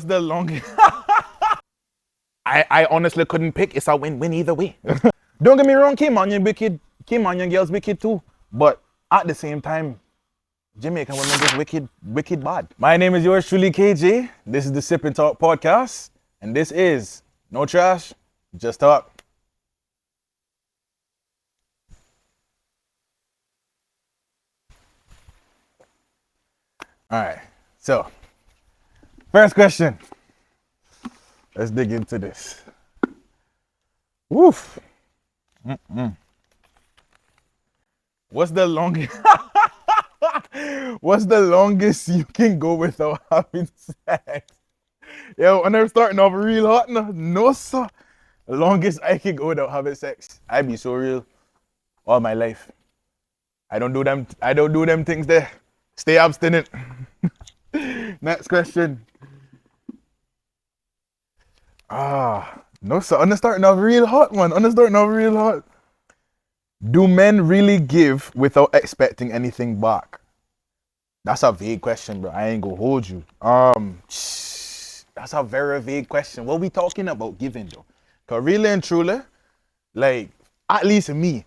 The longest. I honestly couldn't pick. It's a win-win either way. Don't get me wrong, Caymanian wicked, Caymanian girls wicked too. But at the same time, Jamaican women just wicked bad. My name is yours truly, KJ. This is the Sippin Talk podcast, and this is no trash, just talk. All right. So, first question. Let's dig into this. Woof. What's the longest? What's the longest you can go without having sex? Yo, when I'm starting off real hot, no sir. The longest I can go without having sex. I be so real all my life. I don't do them. I don't do them things there. Stay abstinent. Next question. No sir. I'm starting off real hot, man. I'm starting off real hot. Do men really give without expecting anything back? That's a vague question, bro. I ain't gonna hold you. That's a very vague question. What we talking about giving, though? Cause really and truly, like, at least me,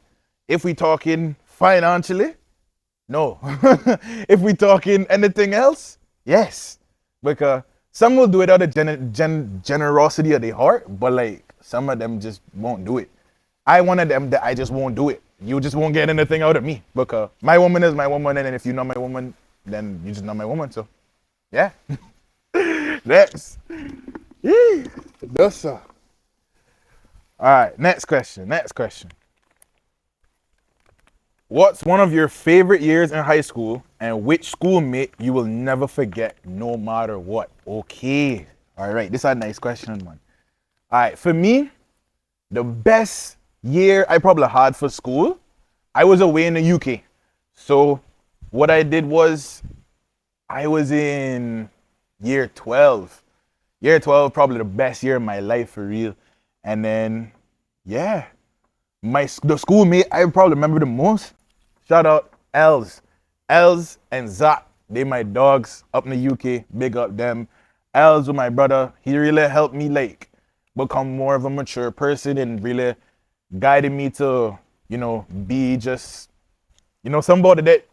if we talking financially, no. If we talking anything else, yes. Because some will do it out of generosity of their heart, but like, some of them just won't do it. I one of them that I just won't do it. You just won't get anything out of me because my woman is my woman, and if you're not my woman, then you're just not my woman. So, yeah. Next. Yes, sir. All right, next question. What's one of your favorite years in high school, and which schoolmate you will never forget no matter what? Okay. All right, this is a nice question, man. All right, for me, the best year I probably had for school, I was away in the UK. So what I did was I was in year 12. Year 12, probably the best year of my life for real. And then, yeah, the schoolmate I probably remember the most, shout out Els and Zach. They my dogs up in the UK, big up them. Els with my brother, he really helped me like become more of a mature person and really guided me to, be just, somebody that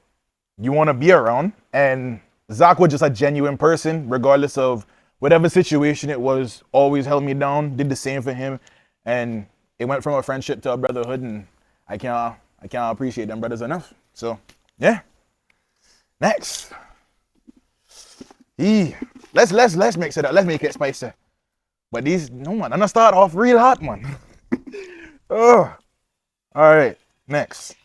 you want to be around. And Zach was just a genuine person, regardless of whatever situation it was, always held me down, did the same for him. And it went from a friendship to a brotherhood, and I can't appreciate them brothers enough. So, yeah. Next. Let's mix it up. Let's make it spicy. But no man, I'm gonna start off real hot, man. Oh. All right, next.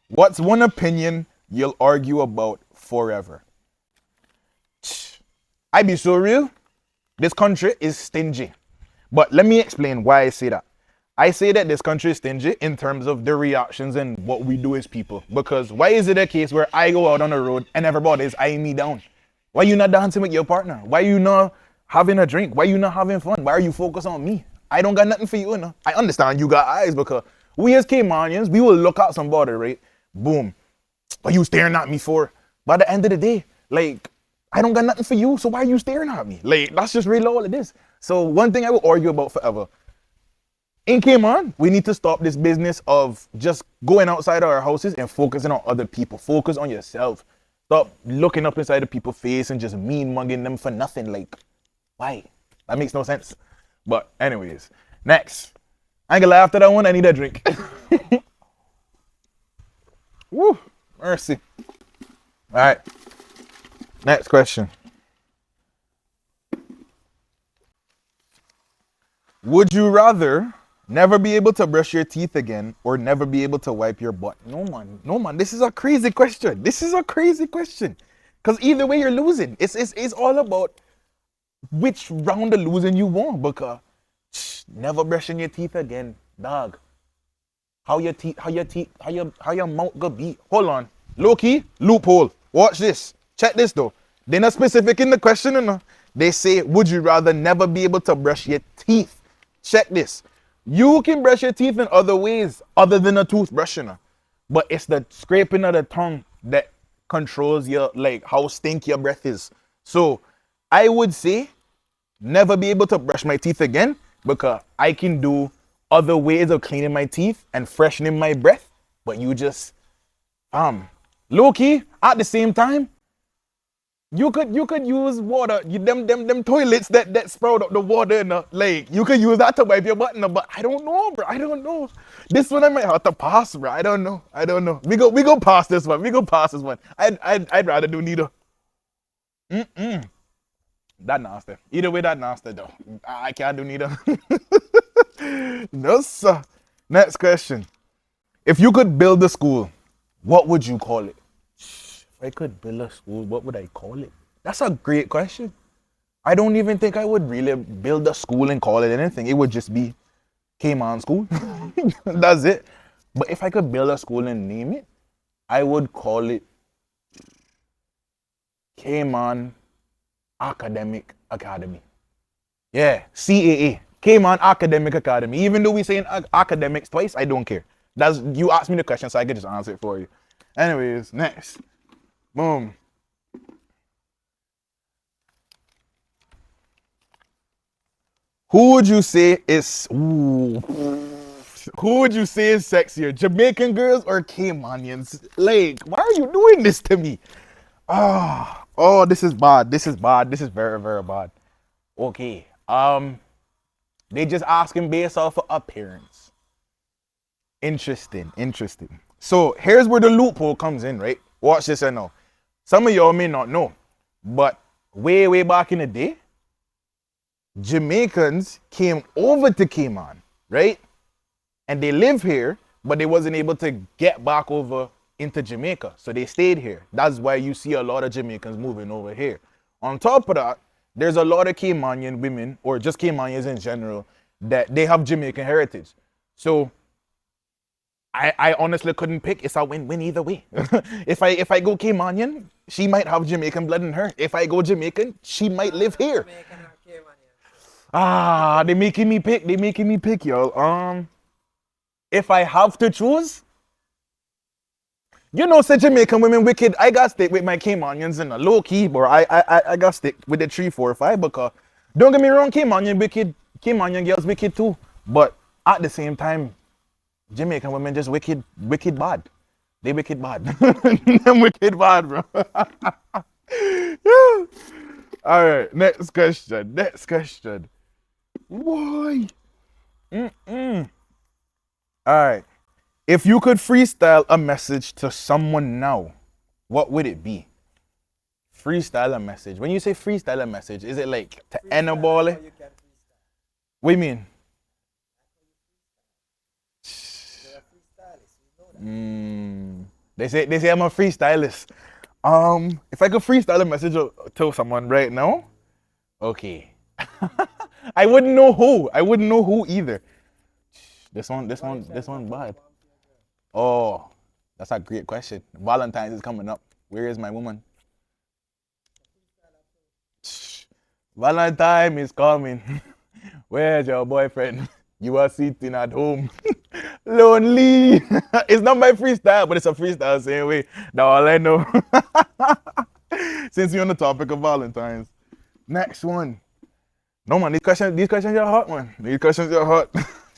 What's one opinion you'll argue about forever? I be so real. This country is stingy. But let me explain why I say that. I say that this country is stingy in terms of the reactions and what we do as people. Because why is it a case where I go out on the road and everybody is eyeing me down? Why you not dancing with your partner? Why you not having a drink? Why you not having fun? Why are you focused on me? I don't got nothing for you, I understand you got eyes because we as Caymanians, we will look at somebody, right? Boom. What you staring at me for? By the end of the day, like, I don't got nothing for you, so why are you staring at me? Like, that's just really all it is. So one thing I will argue about forever. In Cayman, we need to stop this business of just going outside our houses and focusing on other people. Focus on yourself. Stop looking up inside the people's face and just mean mugging them for nothing. Like, why? That makes no sense. But anyways, next. I ain't gonna lie, after that one, I need a drink. Woo, mercy. All right, next question. Would you rather never be able to brush your teeth again or never be able to wipe your butt? No man, this is a crazy question. Because either way, you're losing. It's all about which round of losing you want, because never brushing your teeth again, dog. How your mouth gonna be? Hold on, low key loophole. Watch this. Check this though. They're not specific in the question, They say, would you rather never be able to brush your teeth? Check this. You can brush your teeth in other ways other than a toothbrush, but it's the scraping of the tongue that controls your, like, how stink your breath is. So I would say never be able to brush my teeth again because I can do other ways of cleaning my teeth and freshening my breath. But you just low key at the same time, you could use water. Them toilets that sprout up the water in the lake. You could use that to wipe your butt. But I don't know, bro. I don't know. This one I might have to pass, bro. I don't know. We go past this one. We go past this one. I'd rather do neither. That nasty. Either way, that nasty though. I can't do neither. No sir. Next question. If you could build a school, what would you call it? If I could build a school, what would I call it? That's a great question. I don't even think I would really build a school and call it anything. It would just be Cayman School. That's it. But if I could build a school and name it, I would call it Cayman Academic Academy. Yeah, CAA. Cayman Academic Academy. Even though we saying academics twice, I don't care. That's you asked me the question, so I could just answer it for you. Anyways, next. Boom. Who would you say is who would you say is sexier? Jamaican girls or Caymanians? Like, why are you doing this to me? Oh, this is bad. This is bad. This is very, very bad. Okay. They just asking based off of appearance. Interesting. So here's where the loophole comes in, right? Watch this I know. Some of y'all may not know, but way back in the day, Jamaicans came over to Cayman, right? And they live here, but they wasn't able to get back over into Jamaica. So they stayed here. That's why you see a lot of Jamaicans moving over here. On top of that, there's a lot of Caymanian women, or just Caymanians in general, that they have Jamaican heritage. So I honestly couldn't pick. It's a win-win either way. If I go Caymanian, she might have Jamaican blood in her. If I go Jamaican, she might live here. They making me pick, y'all. If I have to choose, you know, say Jamaican women wicked. I got stick with my Caymanians in a low key, but I got stick with the 3, 4, 5 because don't get me wrong, Caymanian girls wicked too. But at the same time, Jamaican women just wicked bad. They wicked bad. Them wicked bad, bro. All right, next question. Why? All right. If you could freestyle a message to someone now, what would it be? Freestyle a message. When you say freestyle a message, is it like to anybody? What do you mean? They say I'm a freestylist. If I could freestyle a message to someone right now, okay. I wouldn't know who either. This one bad. Oh, that's a great question. Valentine's is coming up. Where is my woman? Valentine is coming. Where's your boyfriend? You are sitting at home. Lonely. It's not my freestyle, but it's a freestyle same way. That's all I know. Since we're on the topic of Valentine's. Next one. No man, these questions are hot, man. These questions are hot.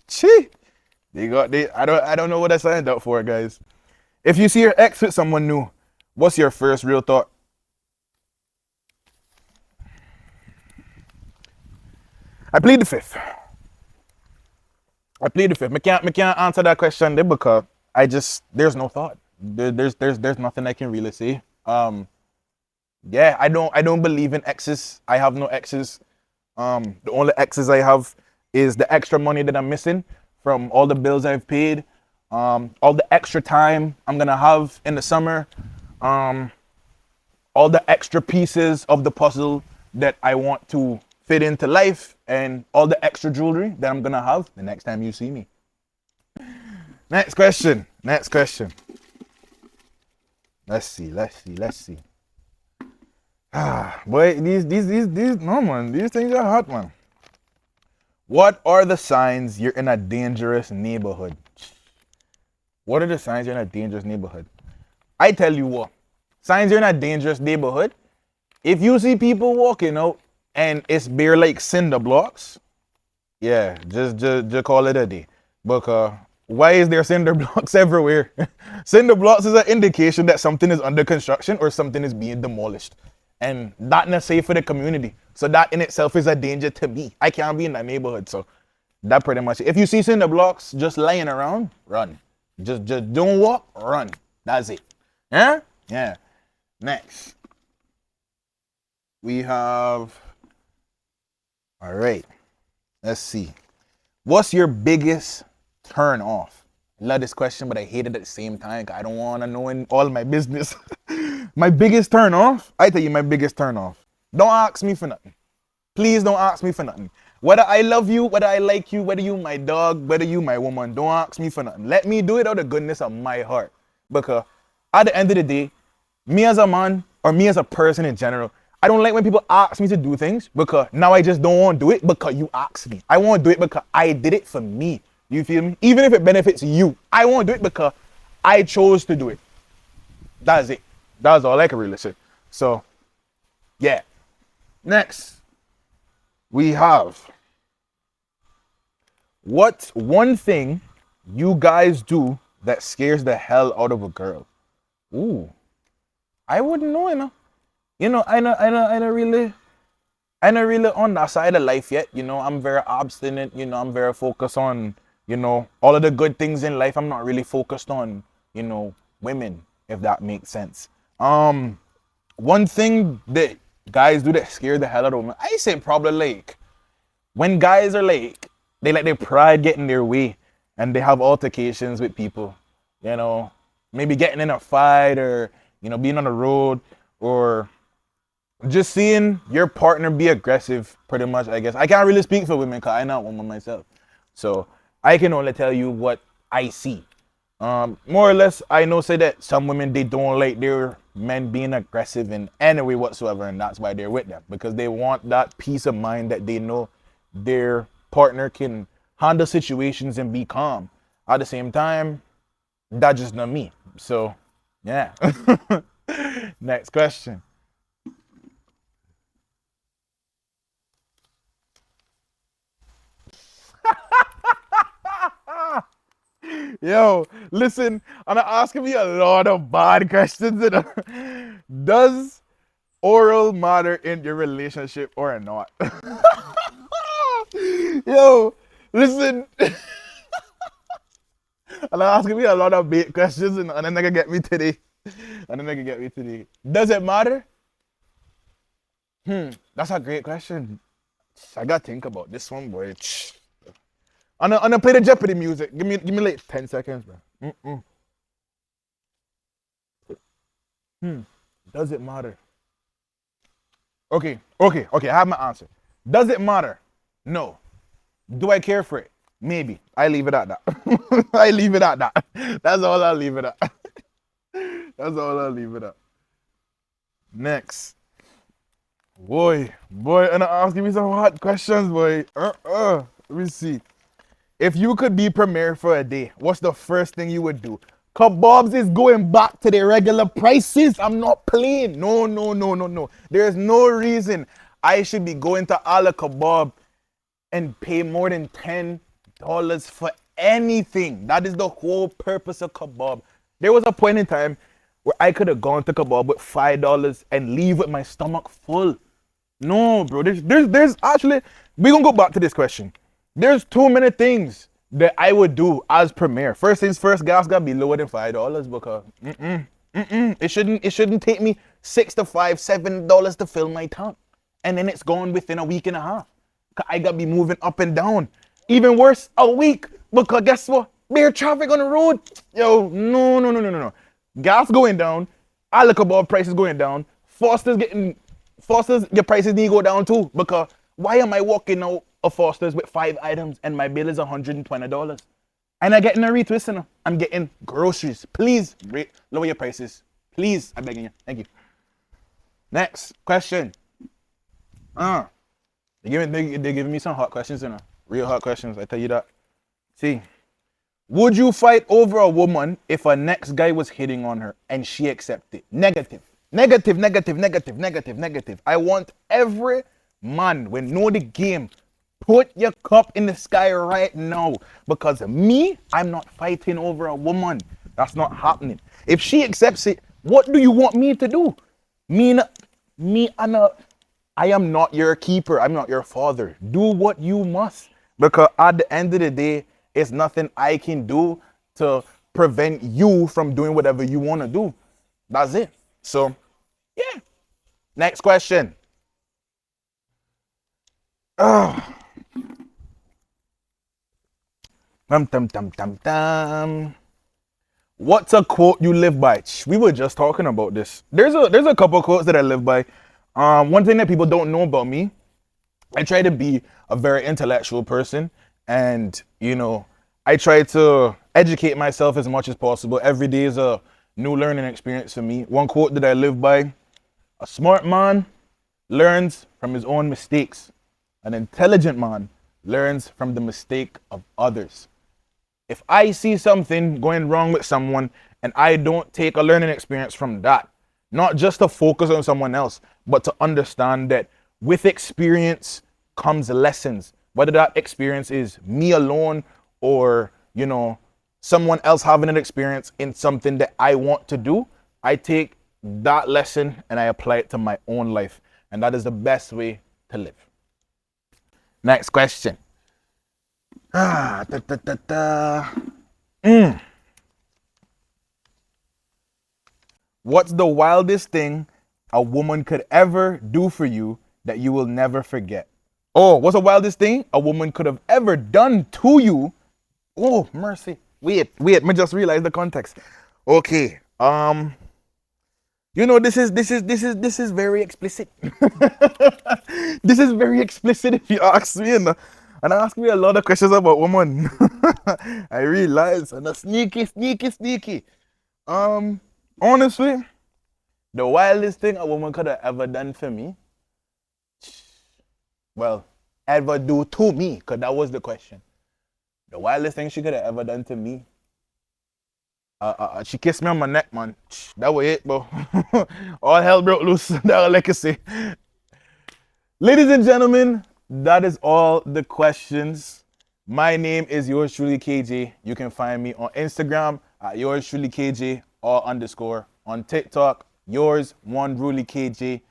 Chee. I don't know what I signed up for, guys. If you see your ex with someone new, what's your first real thought? I plead the fifth. I can't answer that question there because there's no thought. There's nothing I can really say. Yeah, I don't believe in exes. I have no exes. The only exes I have is the extra money that I'm missing from all the bills I've paid, all the extra time I'm gonna have in the summer, all the extra pieces of the puzzle that I want to fit into life, and all the extra jewelry that I'm gonna have the next time you see me. Next question. Let's see. Boy, these no man, these things are hot, man. What are the signs you're in a dangerous neighborhood? What are the signs you're in a dangerous neighborhood? I tell you what, signs you're in a dangerous neighborhood. If you see people walking out and it's bare like cinder blocks, yeah, just call it a day. Because why is there cinder blocks everywhere? Cinder blocks is an indication that something is under construction or something is being demolished. And that not safe for the community. So that in itself is a danger to me. I can't be in that neighborhood. So that pretty much it. If you see cinder blocks just lying around, run. Just don't walk, run. That's it. Yeah? Yeah. Next. We have, all right. Let's see. What's your biggest turn off? I love this question, but I hate it at the same time. I don't want to know in all my business. My biggest turn off? I tell you my biggest turn off. Don't ask me for nothing. Please don't ask me for nothing. Whether I love you, whether I like you, whether you my dog, whether you my woman, don't ask me for nothing. Let me do it out of the goodness of my heart. Because at the end of the day, me as a man, or me as a person in general, I don't like when people ask me to do things because now I just don't want to do it because you asked me. I want to do it because I did it for me. You feel me? Even if it benefits you, I want to do it because I chose to do it. That's it. That's all I can really say. So, yeah. Next, we have, what's one thing you guys do that scares the hell out of a girl? Ooh, I wouldn't know, you know. I don't really on that side of life yet. I'm very abstinent. I'm very focused on, all of the good things in life. I'm not really focused on, women, if that makes sense. One thing that guys do that scare the hell out of me, I say probably like, when guys are like, they let their pride get in their way and they have altercations with people, maybe getting in a fight or, being on the road or just seeing your partner be aggressive, pretty much, I guess. I can't really speak for women because I'm not one myself. So I can only tell you what I see. More or less, I know say that some women, they don't like their men being aggressive in any way whatsoever, and that's why they're with them. Because they want that peace of mind that they know their partner can handle situations and be calm. At the same time, that's just not me. So, yeah. Next question. Yo, listen, I'm asking me a lot of bad questions. Does oral matter in your relationship or not? Yo, listen. I'm asking me a lot of bait questions and then they can get me today. Does it matter? That's a great question. I gotta think about this one, boy. I'm gonna play the Jeopardy music. Give me like 10 seconds, bro. Does it matter? Okay. I have my answer. Does it matter? No. Do I care for it? Maybe. I leave it at that. That's all I'll leave it at. Next. Boy, and asking me some hard questions, boy. Let me see. If you could be premier for a day, what's the first thing you would do? Kebabs is going back to the regular prices. I'm not playing. No. There's no reason I should be going to Ala Kebab and pay more than $10 for anything. That is the whole purpose of kebab. There was a point in time where I could have gone to kebab with $5 and leave with my stomach full. No, bro. There's actually, we're gonna go back to this question. There's too many things that I would do as premier. First things first, gas gotta be lower than $5 because it shouldn't take me $6 to $7 to fill my tank, and then it's gone within a week and a half. Cause I gotta be moving up and down. Even worse, a week, because guess what? Bare traffic on the road. Yo, no. Gas going down, Ala Kebab prices going down. Foster's, your prices need to go down too. Because why am I walking out of Foster's with 5 items and my bill is $120? And I'm getting a retwist, and I'm getting groceries. Please, lower your prices. Please, I'm begging you. Thank you. Next question. They're giving me some hot questions, real hot questions, I tell you that. See, would you fight over a woman if a next guy was hitting on her and she accepted? Negative. I want every man, we know the game. Put your cup in the sky right now. Because me, I'm not fighting over a woman. That's not happening. If she accepts it, what do you want me to do? I am not your keeper. I'm not your father. Do what you must. Because at the end of the day, it's nothing I can do to prevent you from doing whatever you want to do. That's it. So, yeah. Next question. Dum, dum, dum, dum, dum. What's a quote you live by? We were just talking about this. There's a couple quotes that I live by. One thing that people don't know about me, I try to be a very intellectual person, and I try to educate myself as much as possible. Every day is a new learning experience for me. One quote that I live by: a smart man learns from his own mistakes. An intelligent man learns from the mistake of others. If I see something going wrong with someone and I don't take a learning experience from that, not just to focus on someone else, but to understand that with experience comes lessons, whether that experience is me alone or, someone else having an experience in something that I want to do, I take that lesson and I apply it to my own life. And that is the best way to live. Next question. What's the wildest thing a woman could ever do for you that you will never forget? Oh, what's the wildest thing a woman could have ever done to you? Oh, mercy. Wait, me just realized the context. Okay. This is very explicit. This is very explicit if you ask me, and ask me a lot of questions about women. I realize, and that's sneaky. Honestly, the wildest thing a woman could have ever done for me, well, ever do to me, because that was the question. The wildest thing she could have ever done to me, she kissed me on my neck, man. That was it, bro. All hell broke loose. That's all I can say. Ladies and gentlemen, that is all the questions. My name is yours truly, KJ. You can find me on Instagram at yours truly, KJ, _. On TikTok, yours one truly, KJ.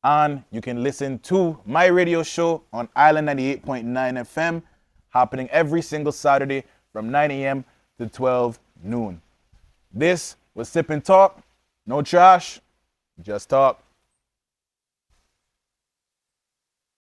And you can listen to my radio show on Island 98.9 FM, happening every single Saturday from 9 a.m. to 12 noon. This was Sip and Talk. No trash, just talk.